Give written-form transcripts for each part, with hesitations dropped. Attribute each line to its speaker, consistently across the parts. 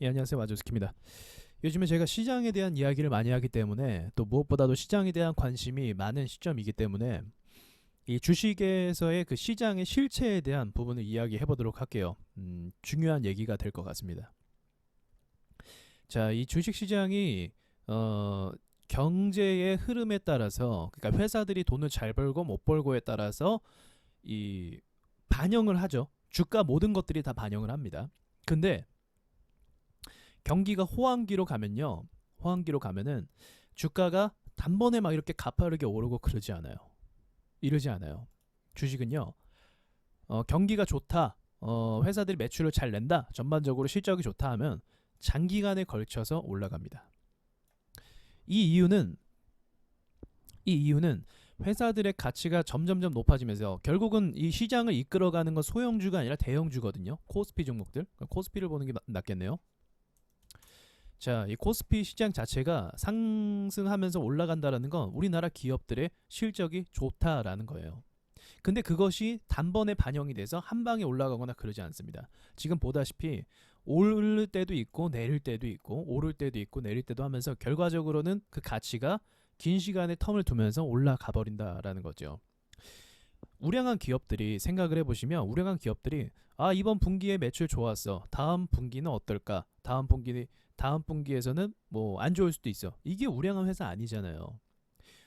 Speaker 1: 예, 안녕하세요. 마조스키입니다. 요즘에 제가 시장에 대한 이야기를 많이 하기 때문에 또 무엇보다도 시장에 대한 관심이 많은 시점이기 때문에 이 주식에서의 그 시장의 실체에 대한 부분을 이야기해 보도록 할게요. 중요한 얘기가 될 것 같습니다. 자, 이 주식 시장이 어, 경제의 흐름에 따라서, 그러니까 회사들이 돈을 잘 벌고 못 벌고에 따라서 이 반영을 하죠. 주가 모든 것들이 다 반영을 합니다. 근데 경기가 호황기로 가면요. 호황기로 가면은 주가가 단번에 막 이렇게 가파르게 오르고 그러지 않아요. 이러지 않아요. 주식은요. 경기가 좋다. 회사들이 매출을 잘 낸다. 전반적으로 실적이 좋다 하면 장기간에 걸쳐서 올라갑니다. 이 이유는 이 이유는 회사들의 가치가 점점점 높아지면서 결국은 이 시장을 이끌어가는 건 소형주가 아니라 대형주거든요. 코스피 종목들. 코스피를 보는 게 낫겠네요. 자, 이 코스피 시장 자체가 상승하면서 올라간다라는 건 우리나라 기업들의 실적이 좋다라는 거예요. 근데 그것이 단번에 반영이 돼서 한 방에 올라가거나 그러지 않습니다. 지금 보다시피 오를 때도 있고 내릴 때도 있고 오를 때도 있고 내릴 때도 하면서 결과적으로는 그 가치가 긴 시간의 텀을 두면서 올라가 버린다라는 거죠. 우량한 기업들이 생각을 해보시면 우량한 기업들이 이번 분기에 매출 좋았어. 다음 분기는 어떨까? 다음 분기에서는 뭐 안 좋을 수도 있어. 이게 우량한 회사 아니잖아요.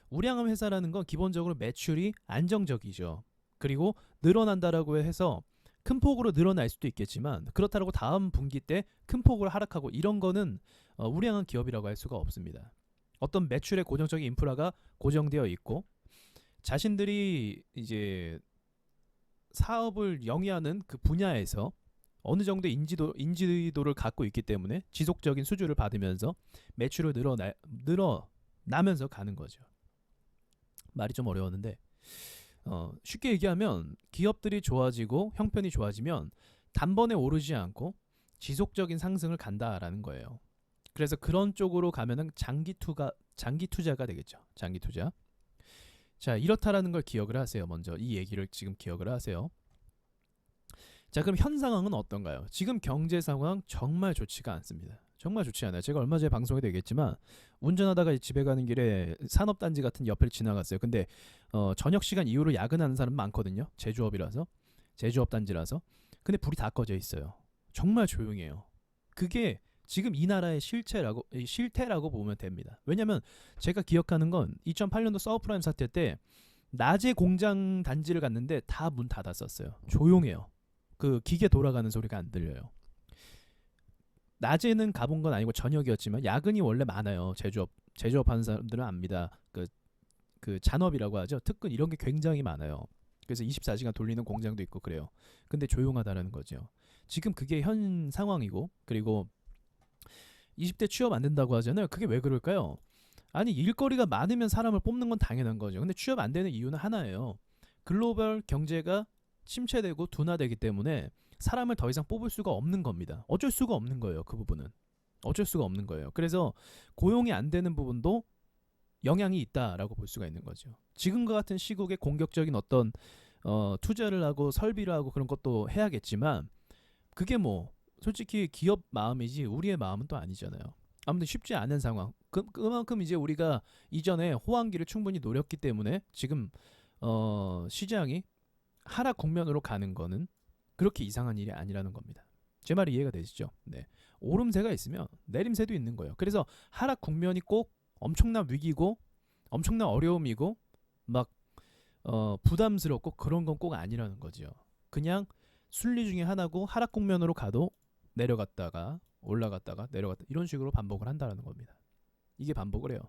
Speaker 1: 우량한 회사라는 건 기본적으로 매출이 안정적이죠. 그리고 늘어난다라고 해서 큰 폭으로 늘어날 수도 있겠지만 그렇다고 다음 분기 때 큰 폭으로 하락하고 이런 거는 우량한 기업이라고 할 수가 없습니다. 어떤 매출의 고정적인 인프라가 고정되어 있고 자신들이 이제 사업을 영위하는 그 분야에서 어느 정도의 인지도를 갖고 있기 때문에 지속적인 수주를 받으면서 매출을 늘어나면서 가는 거죠. 말이 좀 어려웠는데 쉽게 얘기하면 기업들이 좋아지고 형편이 좋아지면 단번에 오르지 않고 지속적인 상승을 간다라는 거예요. 그래서 그런 쪽으로 가면은 장기 투자가 되겠죠. 장기 투자. 자, 이렇다라는 걸 기억을 하세요. 먼저 이 얘기를 지금 기억을 하세요. 자, 그럼 현 상황은 어떤가요? 지금 경제 상황 정말 좋지가 않습니다. 정말 좋지 않아요. 제가 얼마 전에 방송에도 얘기했지만 운전하다가 집에 가는 길에 산업단지 같은 옆을 지나갔어요. 근데 저녁 시간 이후로 야근하는 사람 많거든요. 제조업 단지라서. 근데 불이 다 꺼져 있어요. 정말 조용해요. 그게 지금 이 나라의 실태라고 보면 됩니다. 왜냐면 제가 기억하는 건 2008년도 서브프라임 사태 때 낮에 공장 단지를 갔는데 다 문 닫았었어요. 조용해요. 그 기계 돌아가는 소리가 안 들려요. 낮에는 가본 건 아니고 저녁이었지만 야근이 원래 많아요. 제조업 하는 사람들은 압니다. 그 잔업이라고 하죠. 특근 이런 게 굉장히 많아요. 그래서 24시간 돌리는 공장도 있고 그래요. 근데 조용하다라는 거죠. 지금 그게 현 상황이고 그리고 20대 취업 안 된다고 하잖아요. 그게 왜 그럴까요? 아니 일거리가 많으면 사람을 뽑는 건 당연한 거죠. 근데 취업 안 되는 이유는 하나예요. 글로벌 경제가 침체되고 둔화되기 때문에 사람을 더 이상 뽑을 수가 없는 겁니다. 어쩔 수가 없는 거예요. 그 부분은. 어쩔 수가 없는 거예요. 그래서 고용이 안 되는 부분도 영향이 있다라고 볼 수가 있는 거죠. 지금과 같은 시국에 공격적인 어떤 투자를 하고 설비를 하고 그런 것도 해야겠지만 그게 뭐 솔직히 기업 마음이지 우리의 마음은 또 아니잖아요. 아무튼 쉽지 않은 상황. 그만큼 이제 우리가 이전에 호황기를 충분히 노렸기 때문에 지금 시장이 하락 국면으로 가는 거는 그렇게 이상한 일이 아니라는 겁니다. 제 말이 이해가 되시죠? 네. 오름세가 있으면 내림세도 있는 거예요. 그래서 하락 국면이 꼭 엄청난 위기고 엄청난 어려움이고 막 부담스럽고 그런 건 꼭 아니라는 거죠. 그냥 순리 중에 하나고 하락 국면으로 가도 내려갔다가 올라갔다가 내려갔다 이런 식으로 반복을 한다는 겁니다. 이게 반복을 해요.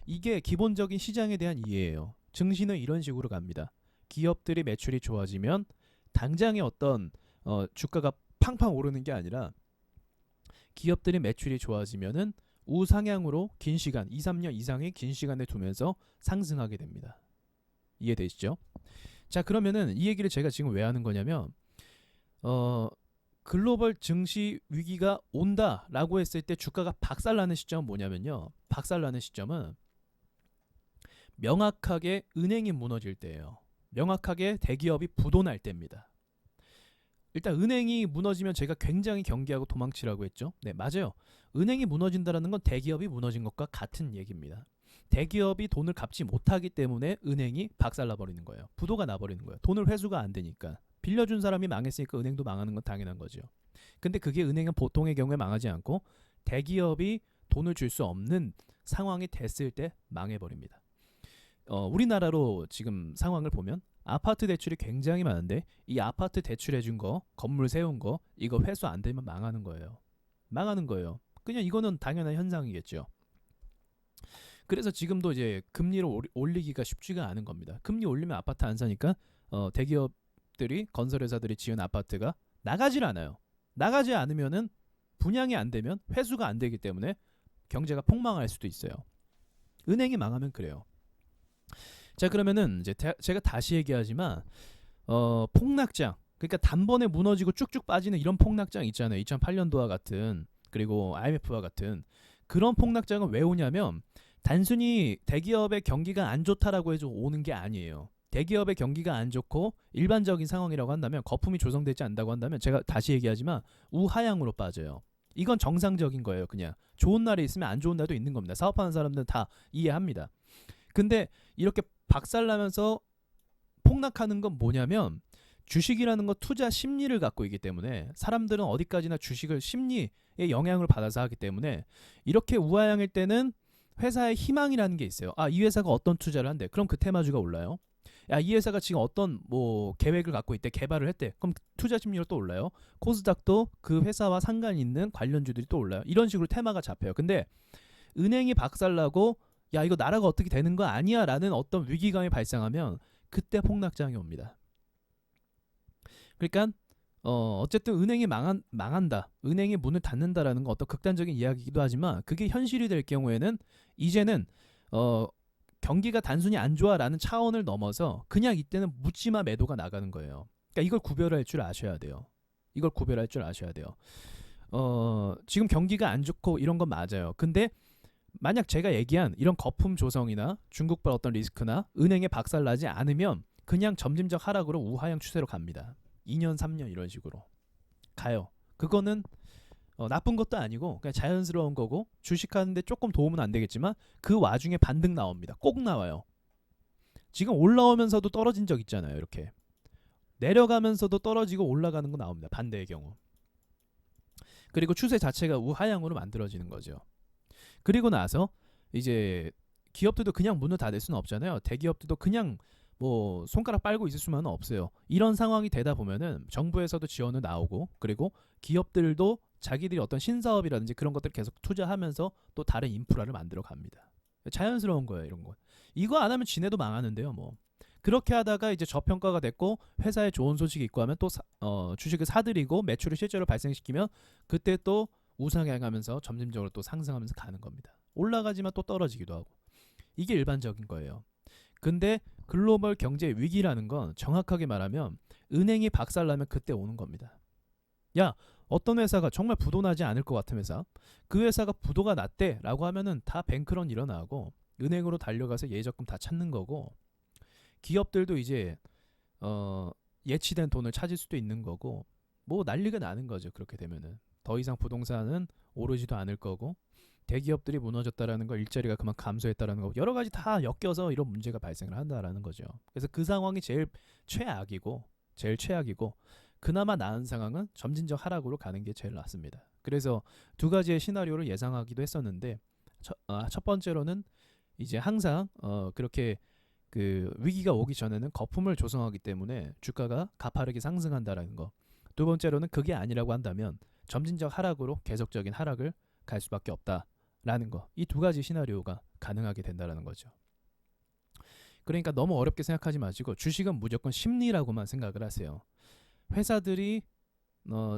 Speaker 1: 이게 기본적인 시장에 대한 이해예요. 증시는 이런 식으로 갑니다. 기업들이 매출이 좋아지면 당장의 어떤 주가가 팡팡 오르는 게 아니라 기업들이 매출이 좋아지면은 우상향으로 긴 시간, 2, 3년 이상의 긴 시간에 두면서 상승하게 됩니다. 이해되시죠? 자, 그러면은 이 얘기를 제가 지금 왜 하는 거냐면 어 글로벌 증시 위기가 온다라고 했을 때 주가가 박살나는 시점은 뭐냐면요. 박살나는 시점은 명확하게 은행이 무너질 때예요. 명확하게 대기업이 부도날 때입니다. 일단 은행이 무너지면 제가 굉장히 경계하고 도망치라고 했죠. 네, 맞아요. 은행이 무너진다라는 건 대기업이 무너진 것과 같은 얘기입니다. 대기업이 돈을 갚지 못하기 때문에 은행이 박살나버리는 거예요. 부도가 나버리는 거예요. 돈을 회수가 안 되니까. 빌려준 사람이 망했으니까 은행도 망하는 건 당연한 거죠. 근데 그게 은행은 보통의 경우에 망하지 않고 대기업이 돈을 줄 수 없는 상황이 됐을 때 망해버립니다. 우리나라로 지금 상황을 보면 아파트 대출이 굉장히 많은데 이 아파트 대출해준 거, 건물 세운 거 이거 회수 안 되면 망하는 거예요. 망하는 거예요. 그냥 이거는 당연한 현상이겠죠. 그래서 지금도 이제 금리를 올리기가 쉽지가 않은 겁니다. 금리 올리면 아파트 안 사니까 대기업들이 건설회사들이 지은 아파트가 나가질 않아요. 나가지 않으면은 분양이 안 되면 회수가 안 되기 때문에 경제가 폭망할 수도 있어요. 은행이 망하면 그래요. 자, 그러면은 이제 제가 다시 얘기하지만 폭락장, 그러니까 단번에 무너지고 쭉쭉 빠지는 이런 폭락장 있잖아요. 2008년도와 같은, 그리고 IMF와 같은 그런 폭락장은 왜 오냐면 단순히 대기업의 경기가 안 좋다라고 해서 오는 게 아니에요. 대기업의 경기가 안 좋고 일반적인 상황이라고 한다면, 거품이 조성되지 않는다고 한다면, 제가 다시 얘기하지만 우하향으로 빠져요. 이건 정상적인 거예요. 그냥 좋은 날이 있으면 안 좋은 날도 있는 겁니다. 사업하는 사람들은 다 이해합니다. 근데 이렇게 박살나면서 폭락하는 건 뭐냐면, 주식이라는 건 투자 심리를 갖고 있기 때문에 사람들은 어디까지나 주식을 심리의 영향을 받아서 하기 때문에 이렇게 우하향일 때는 회사의 희망이라는 게 있어요. 아, 이 회사가 어떤 투자를 한대. 그럼 그 테마주가 올라요. 야, 이 회사가 지금 어떤 뭐 계획을 갖고 있대, 개발을 했대. 그럼 투자 심리로 또 올라요. 코스닥도 그 회사와 상관 있는 관련주들이 또 올라요. 이런 식으로 테마가 잡혀요. 근데 은행이 박살나고 야, 이거 나라가 어떻게 되는 거 아니야 라는 어떤 위기감이 발생하면 그때 폭락장이 옵니다. 그러니까 어쨌든 은행이 망한다, 은행이 문을 닫는다라는 건 어떤 극단적인 이야기이기도 하지만 그게 현실이 될 경우에는 이제는 경기가 단순히 안 좋아라는 차원을 넘어서 그냥 이때는 묻지마 매도가 나가는 거예요. 그러니까 이걸 구별할 줄 아셔야 돼요. 이걸 구별할 줄 아셔야 돼요. 지금 경기가 안 좋고 이런 건 맞아요. 근데 만약 제가 얘기한 이런 거품 조성이나 중국발 어떤 리스크나 은행에 박살나지 않으면 그냥 점진적 하락으로 우하향 추세로 갑니다. 2년 3년 이런 식으로 가요. 그거는 나쁜 것도 아니고 그냥 자연스러운 거고, 주식하는데 조금 도움은 안 되겠지만 그 와중에 반등 나옵니다. 꼭 나와요. 지금 올라오면서도 떨어진 적 있잖아요. 이렇게 내려가면서도 떨어지고 올라가는 거 나옵니다. 반대의 경우. 그리고 추세 자체가 우하향으로 만들어지는 거죠. 그리고 나서 이제 기업들도 그냥 문을 닫을 수는 없잖아요. 대기업들도 그냥 뭐 손가락 빨고 있을 수만은 없어요. 이런 상황이 되다 보면은 정부에서도 지원을 나오고, 그리고 기업들도 자기들이 어떤 신사업이라든지 그런 것들 계속 투자하면서 또 다른 인프라를 만들어 갑니다. 자연스러운 거예요, 이런 거. 이거 안 하면 지네도 망하는데요, 뭐. 그렇게 하다가 이제 저평가가 됐고 회사에 좋은 소식이 있고 하면 또 주식을 사들이고 매출을 실제로 발생시키면 그때 또 우상향하면서 점진적으로 또 상승하면서 가는 겁니다. 올라가지만 또 떨어지기도 하고. 이게 일반적인 거예요. 근데 글로벌 경제 위기라는 건 정확하게 말하면 은행이 박살나면 그때 오는 겁니다. 야, 어떤 회사가 정말 부도 나지 않을 것 같은 회사, 그 회사가 부도가 났대 라고 하면은 다 뱅크런 일어나고 은행으로 달려가서 예적금 다 찾는 거고, 기업들도 이제 예치된 돈을 찾을 수도 있는 거고, 뭐 난리가 나는 거죠. 그렇게 되면은 더 이상 부동산은 오르지도 않을 거고, 대기업들이 무너졌다라는 거, 일자리가 그만 감소했다라는 거, 여러 가지 다 엮여서 이런 문제가 발생을 한다라는 거죠. 그래서 그 상황이 제일 최악이고 그나마 나은 상황은 점진적 하락으로 가는 게 제일 낫습니다. 그래서 두 가지의 시나리오를 예상하기도 했었는데 첫 번째로는 이제 항상 그렇게 그 위기가 오기 전에는 거품을 조성하기 때문에 주가가 가파르게 상승한다라는 거. 두 번째로는 그게 아니라고 한다면 점진적 하락으로 계속적인 하락을 갈 수밖에 없다라는 거. 이 두 가지 시나리오가 가능하게 된다라는 거죠. 그러니까 너무 어렵게 생각하지 마시고 주식은 무조건 심리라고만 생각을 하세요. 회사들이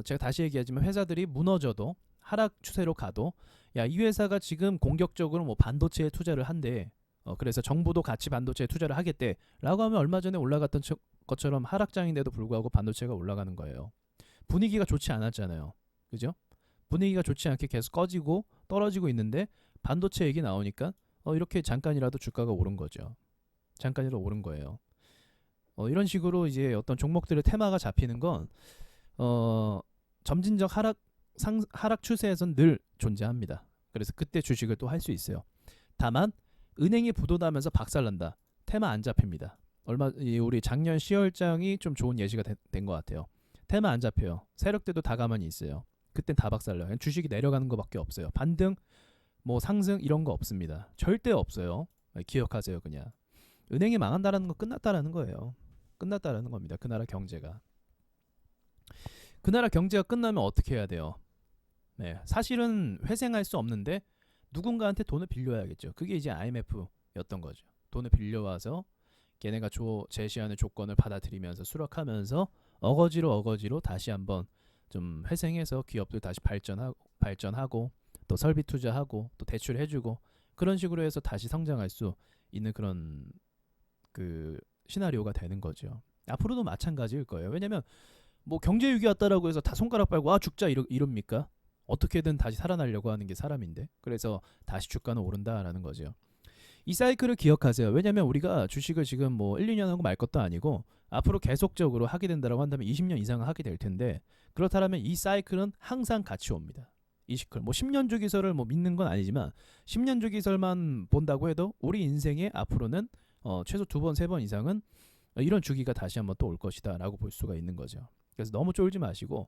Speaker 1: 제가 다시 얘기하지만 회사들이 무너져도 하락 추세로 가도, 야, 이 회사가 지금 공격적으로 뭐 반도체에 투자를 한대, 그래서 정부도 같이 반도체에 투자를 하겠대 라고 하면 얼마 전에 올라갔던 것처럼 하락장인데도 불구하고 반도체가 올라가는 거예요. 분위기가 좋지 않았잖아요. 그죠? 분위기가 좋지 않게 계속 꺼지고 떨어지고 있는데 반도체 얘기 나오니까 이렇게 잠깐이라도 주가가 오른 거죠. 잠깐이라도 오른 거예요. 이런 식으로 이제 어떤 종목들의 테마가 잡히는 건 어, 점진적 하락 추세에선 늘 존재합니다. 그래서 그때 주식을 또 할 수 있어요. 다만 은행이 부도나면서 박살난다. 테마 안 잡힙니다. 우리 작년 10월장이 좀 좋은 예시가 된 것 같아요. 테마 안 잡혀요. 세력들도 다 가만히 있어요. 그땐 다 박살나요. 그냥 주식이 내려가는 것밖에 없어요. 반등, 뭐 상승 이런 거 없습니다. 절대 없어요. 기억하세요. 그냥 은행이 망한다라는 거 끝났다라는 거예요. 끝났다라는 겁니다. 그 나라 경제가. 그 나라 경제가 끝나면 어떻게 해야 돼요? 네, 사실은 회생할 수 없는데 누군가한테 돈을 빌려야겠죠. 그게 이제 IMF였던 거죠. 돈을 빌려와서 걔네가 제시하는 조건을 받아들이면서 수락하면서 어거지로 다시 한번 좀 회생해서 기업들 다시 발전하고 또 설비 투자하고 또 대출해주고 그런 식으로 해서 다시 성장할 수 있는 그런 그 시나리오가 되는 거죠. 앞으로도 마찬가지일 거예요. 왜냐면 뭐 경제 위기 왔다라고 해서 다 손가락 빨고 아 죽자 이럽니까? 어떻게든 다시 살아나려고 하는 게 사람인데 그래서 다시 주가는 오른다라는 거죠. 이 사이클을 기억하세요. 왜냐면 우리가 주식을 지금 뭐 1, 2년 하고 말 것도 아니고 앞으로 계속적으로 하게 된다라고 한다면 20년 이상은 하게 될 텐데 그렇다면 이 사이클은 항상 같이 옵니다. 이 시클 뭐 10년 주기설을 뭐 믿는 건 아니지만 10년 주기설만 본다고 해도 우리 인생에 앞으로는 최소 2번, 3번 이상은 이런 주기가 다시 한번 또 올 것이다라고 볼 수가 있는 거죠. 그래서 너무 쫄지 마시고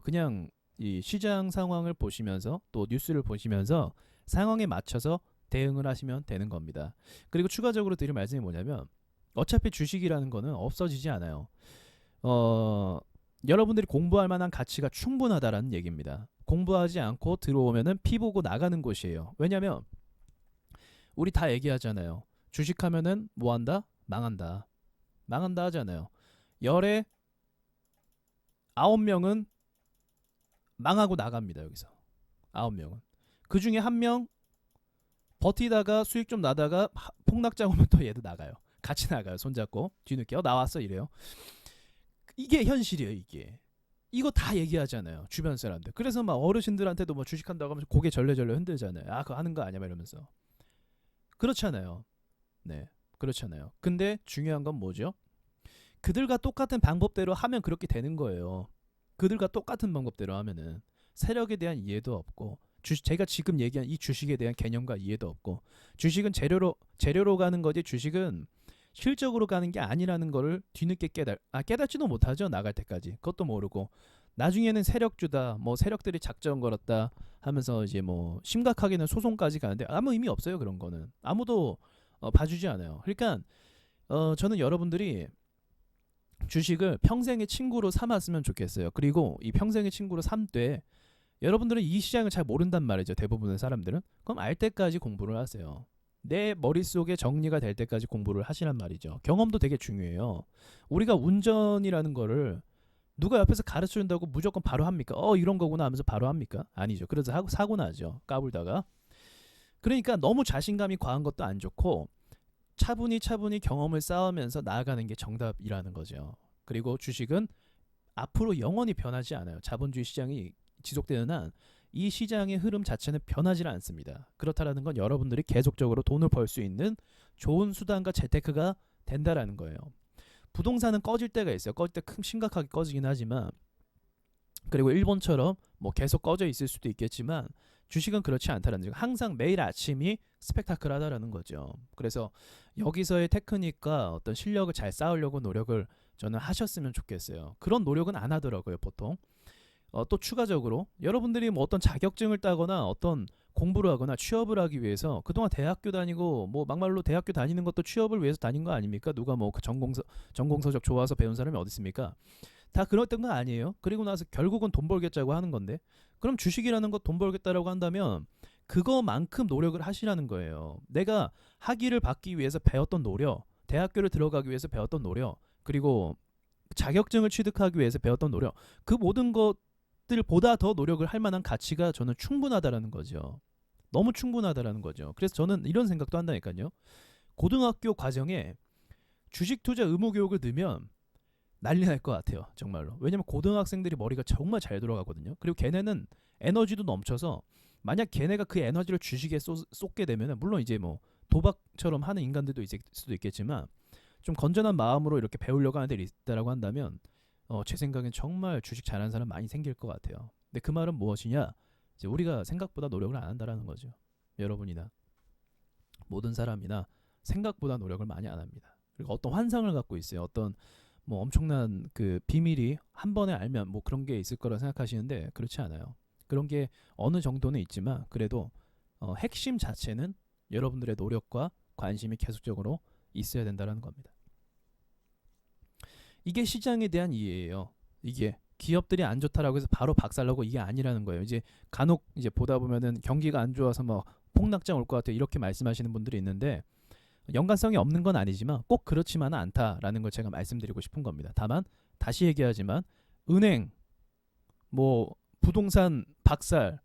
Speaker 1: 그냥 이 시장 상황을 보시면서 또 뉴스를 보시면서 상황에 맞춰서 대응을 하시면 되는 겁니다. 그리고 추가적으로 드릴 말씀이 뭐냐면 어차피 주식이라는 거는 없어지지 않아요. 여러분들이 공부할 만한 가치가 충분하다라는 얘기입니다. 공부하지 않고 들어오면은 피 보고 나가는 곳이에요. 왜냐면 우리 다 얘기하잖아요. 주식하면은 뭐한다? 망한다. 망한다 하잖아요. 열에 9명은 망하고 나갑니다. 여기서 9명은. 그 중에 1명 버티다가 수익 좀 나다가 폭락장 오면 또 얘도 나가요. 같이 나가요. 손잡고 뒤늦게 나왔어 이래요. 이게 현실이에요. 이거 다 얘기하잖아요. 주변 사람들. 그래서 막 어르신들한테도 뭐 주식한다고 하면서 고개 절레절레 흔들잖아요. 아 그거 하는 거 아니야 이러면서. 그렇잖아요. 네, 그렇잖아요. 근데 중요한 건 뭐죠? 그들과 똑같은 방법대로 하면 그렇게 되는 거예요. 그들과 똑같은 방법대로 하면은 세력에 대한 이해도 없고 제가 지금 얘기한 이 주식에 대한 개념과 이해도 없고 주식은 재료로 가는 거지 주식은 실적으로 가는 게 아니라는 거를 뒤늦게 깨닫지도 못하죠. 나갈 때까지 그것도 모르고 나중에는 세력주다 뭐 세력들이 작전 걸었다 하면서 이제 뭐 심각하게는 소송까지 가는데 아무 의미 없어요. 그런 거는 아무도 봐주지 않아요. 그러니까 저는 여러분들이 주식을 평생의 친구로 삼았으면 좋겠어요. 그리고 이 평생의 친구로 삼되 여러분들은 이 시장을 잘 모른단 말이죠. 대부분의 사람들은. 그럼 알 때까지 공부를 하세요. 내 머릿속에 정리가 될 때까지 공부를 하시란 말이죠. 경험도 되게 중요해요. 우리가 운전이라는 거를 누가 옆에서 가르쳐준다고 무조건 바로 합니까? 이런 거구나 하면서 바로 합니까? 아니죠. 그래서 사고 나죠. 까불다가. 그러니까 너무 자신감이 과한 것도 안 좋고 차분히 경험을 쌓으면서 나아가는 게 정답이라는 거죠. 그리고 주식은 앞으로 영원히 변하지 않아요. 자본주의 시장이 지속되는 한 이 시장의 흐름 자체는 변하지 않습니다. 그렇다라는 건 여러분들이 계속적으로 돈을 벌 수 있는 좋은 수단과 재테크가 된다라는 거예요. 부동산은 꺼질 때가 있어요. 꺼질 때 심각하게 꺼지긴 하지만 그리고 일본처럼 뭐 계속 꺼져 있을 수도 있겠지만 주식은 그렇지 않다라는 거. 항상 매일 아침이 스펙타클하다라는 거죠. 그래서 여기서의 테크닉과 어떤 실력을 잘 쌓으려고 노력을 저는 하셨으면 좋겠어요. 그런 노력은 안 하더라고요, 보통. 또 추가적으로 여러분들이 뭐 어떤 자격증을 따거나 어떤 공부를 하거나 취업을 하기 위해서 그동안 대학교 다니고 뭐 막말로 대학교 다니는 것도 취업을 위해서 다닌 거 아닙니까? 누가 뭐 그 전공서적 좋아서 배운 사람이 어디 있습니까? 다 그랬던 건 아니에요. 그리고 나서 결국은 돈 벌겠자고 하는 건데 그럼 주식이라는 거 돈 벌겠다라고 한다면 그거만큼 노력을 하시라는 거예요. 내가 학위를 받기 위해서 배웠던 노력, 대학교를 들어가기 위해서 배웠던 노력, 그리고 자격증을 취득하기 위해서 배웠던 노력, 그 모든 것들보다 더 노력을 할 만한 가치가 저는 충분하다라는 거죠. 너무 충분하다라는 거죠. 그래서 저는 이런 생각도 한다니까요. 고등학교 과정에 주식 투자 의무 교육을 넣으면 난리 날 것 같아요. 정말로. 왜냐면 고등학생들이 머리가 정말 잘 돌아가거든요. 그리고 걔네는 에너지도 넘쳐서 만약 걔네가 그 에너지를 주식에 쏟게 되면 물론 이제 뭐 도박처럼 하는 인간들도 있을 수도 있겠지만 좀 건전한 마음으로 이렇게 배우려고 하는 애들이 있다라고 한다면 제 생각엔 정말 주식 잘하는 사람 많이 생길 것 같아요. 근데 그 말은 무엇이냐? 이제 우리가 생각보다 노력을 안 한다라는 거죠. 여러분이나 모든 사람이나 생각보다 노력을 많이 안 합니다. 그리고 어떤 환상을 갖고 있어요. 어떤 뭐 엄청난 그 비밀이 한 번에 알면 뭐 그런 게 있을 거라 생각하시는데 그렇지 않아요. 그런 게 어느 정도는 있지만 그래도 핵심 자체는 여러분들의 노력과 관심이 계속적으로 있어야 된다는 겁니다. 이게 시장에 대한 이해예요. 이게 기업들이 안 좋다라고 해서 바로 박살나고 이게 아니라는 거예요. 이제 간혹 이제 보다 보면은 경기가 안 좋아서 뭐 폭락장 올 것 같아요. 이렇게 말씀하시는 분들이 있는데 연관성이 없는 건 아니지만 꼭 그렇지만은 않다라는 걸 제가 말씀드리고 싶은 겁니다. 다만 다시 얘기하지만 은행, 뭐 부동산 박살,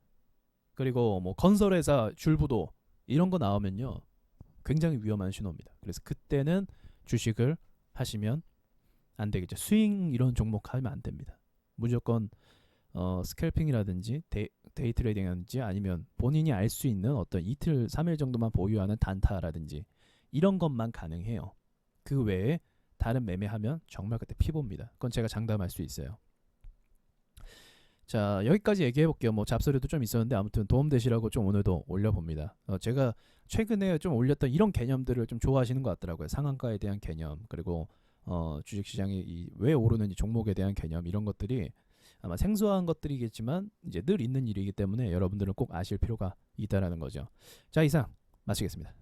Speaker 1: 그리고 뭐 건설회사 줄부도 이런 거 나오면요 굉장히 위험한 신호입니다. 그래서 그때는 주식을 하시면 안 되겠죠. 스윙 이런 종목 하면 안 됩니다. 무조건 스캘핑이라든지 데이 트레이딩이라든지 아니면 본인이 알 수 있는 어떤 이틀, 3일 정도만 보유하는 단타라든지 이런 것만 가능해요. 그 외에 다른 매매하면 정말 그때 피봅니다. 그건 제가 장담할 수 있어요. 자, 여기까지 얘기해 볼게요. 뭐 잡소리도 좀 있었는데 아무튼 도움되시라고 좀 오늘도 올려봅니다. 제가 최근에 좀 올렸던 이런 개념들을 좀 좋아하시는 것 같더라고요. 상한가에 대한 개념, 그리고 주식시장이 왜 오르는지 종목에 대한 개념, 이런 것들이 아마 생소한 것들이겠지만 이제 늘 있는 일이기 때문에 여러분들은 꼭 아실 필요가 있다라는 거죠. 자, 이상 마치겠습니다.